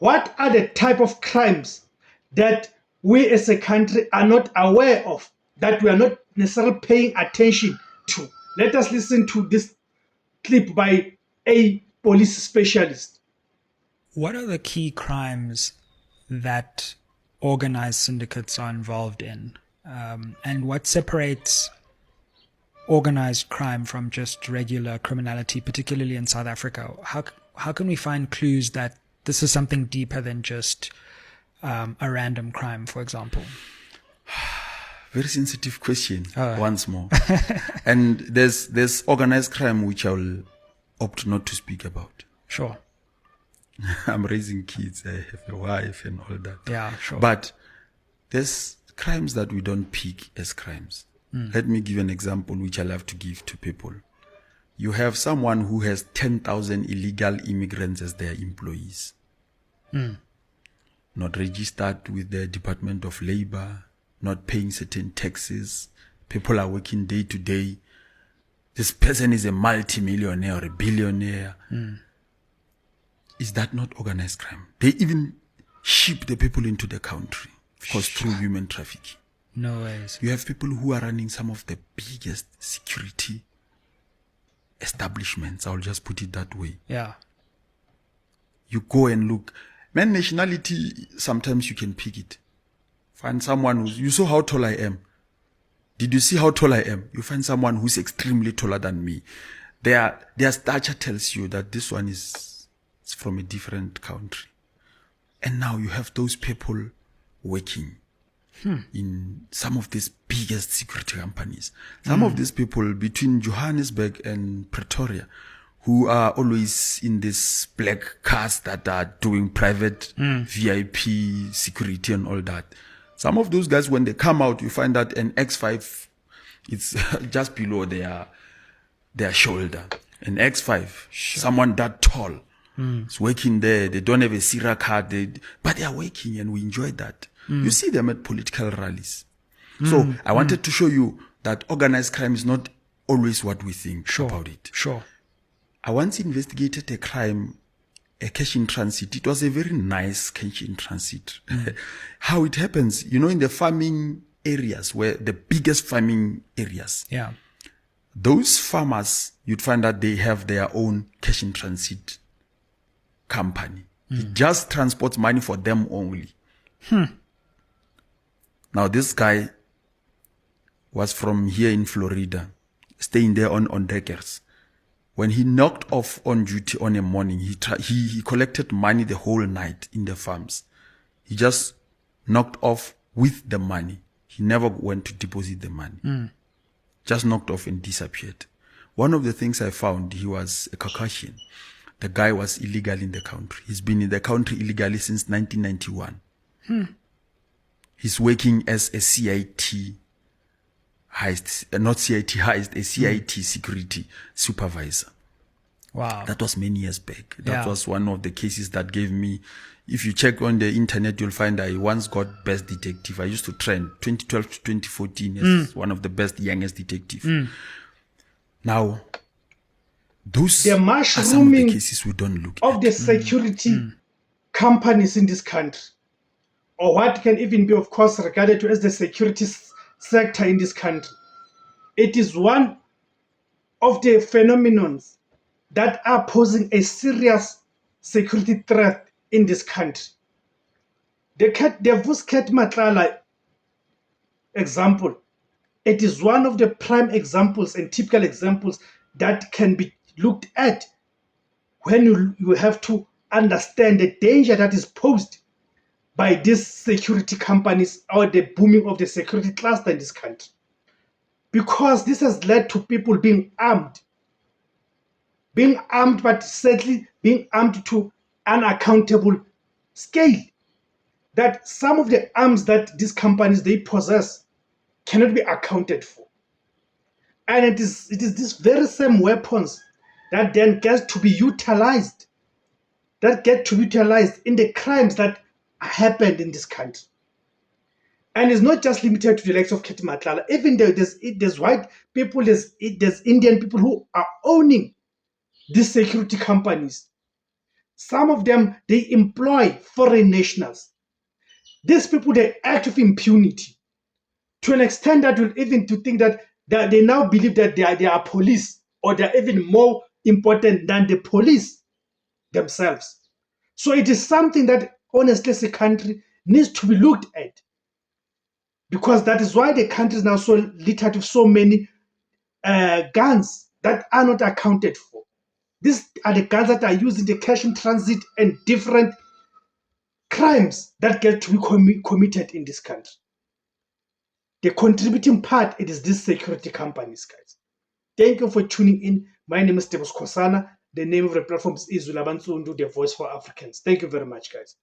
what are the type of crimes that we as a country are not aware of, that we are not necessarily paying attention to? Let us listen to this clip by a police specialist. What are the key crimes that organized syndicates are involved in? And what separates organized crime from just regular criminality, particularly in South Africa? How can we find clues that this is something deeper than just a random crime, for example? Very sensitive question, once more. And there's organized crime which I will opt not to speak about. Sure. I'm raising kids, I have a wife and all that. Yeah, sure. But there's crimes that we don't pick as crimes. Let me give an example which I love to give to people. You have someone who has 10,000 illegal immigrants as their employees. Not registered with the Department of Labor, not paying certain taxes. People are working day to day. This person is a multi-millionaire or a billionaire. Is that not organized crime? They even ship the people into the country, of course, through human trafficking. No ways. You have people who are running some of the biggest security establishments. I'll just put it that way. Yeah. You go and look. Man, nationality, sometimes you can pick it. Find someone you saw how tall I am. Did you see how tall I am? You find someone who's extremely taller than me. Their stature tells you that this one is from a different country. And now you have those people working in some of these biggest security companies. Some of these people between Johannesburg and Pretoria, who are always in these black cars that are doing private VIP security and all that. Some of those guys, when they come out, you find that an X5, it's just below their shoulder. An X5, someone that tall is working there. They don't have a Sierra card, but they are working, and we enjoy that. You see them at political rallies. So I wanted to show you that organized crime is not always what we think about it. Sure. I once investigated a crime, a cash in transit. It was a very nice cash in transit. How it happens, in the farming areas, where the biggest farming areas, Yeah. those farmers, you'd find that they have their own cash in transit company. It just transports money for them only. Now, this guy was from here in Florida, staying there on Deckers. When he knocked off on duty on a morning, he collected money the whole night in the farms. He just knocked off with the money. He never went to deposit the money. Just knocked off and disappeared. One of the things I found, he was a Caucasian. The guy was illegal in the country. He's been in the country illegally since 1991. He's working as a CIT heist, not CIT heist, a CIT security supervisor. Wow. That was many years back. That Yeah. was one of the cases that gave me, if you check on the internet, you'll find I once got best detective. I used to trend 2012 to 2014 as one of the best youngest detective. Now, those The are some of the mushrooming cases we don't look of at. the security companies in this country, or what can even be, of course, regarded to as the security sector in this country. It is one of the phenomenons that are posing a serious security threat in this country. The Vusket Matlala example, it is one of the prime examples and typical examples that can be looked at when you have to understand the danger that is posed by these security companies or the booming of the security cluster in this country. Because this has led to people being armed, but certainly being armed to unaccountable scale. That some of the arms that these companies they possess cannot be accounted for. And it is these very same weapons that then get to be utilized in the crimes that happened in this country. And it's not just limited to the likes of Keti Matlala. Even there's white people, there's Indian people who are owning these security companies. Some of them, they employ foreign nationals. These people, they act with impunity to an extent that will even to think that they now believe that they are police, or they are even more important than the police themselves. So it is something that honestly as a country needs to be looked at, because that is why the country is now so littered with so many guns that are not accounted for. These are the guns that are used in the cash in transit and different crimes that get to be committed in this country. The contributing part, it is these security companies, guys. Thank you for tuning in. My name is Tebus Kosana. The name of the platform is Izula Bansundu, the voice for Africans. Thank you very much, guys.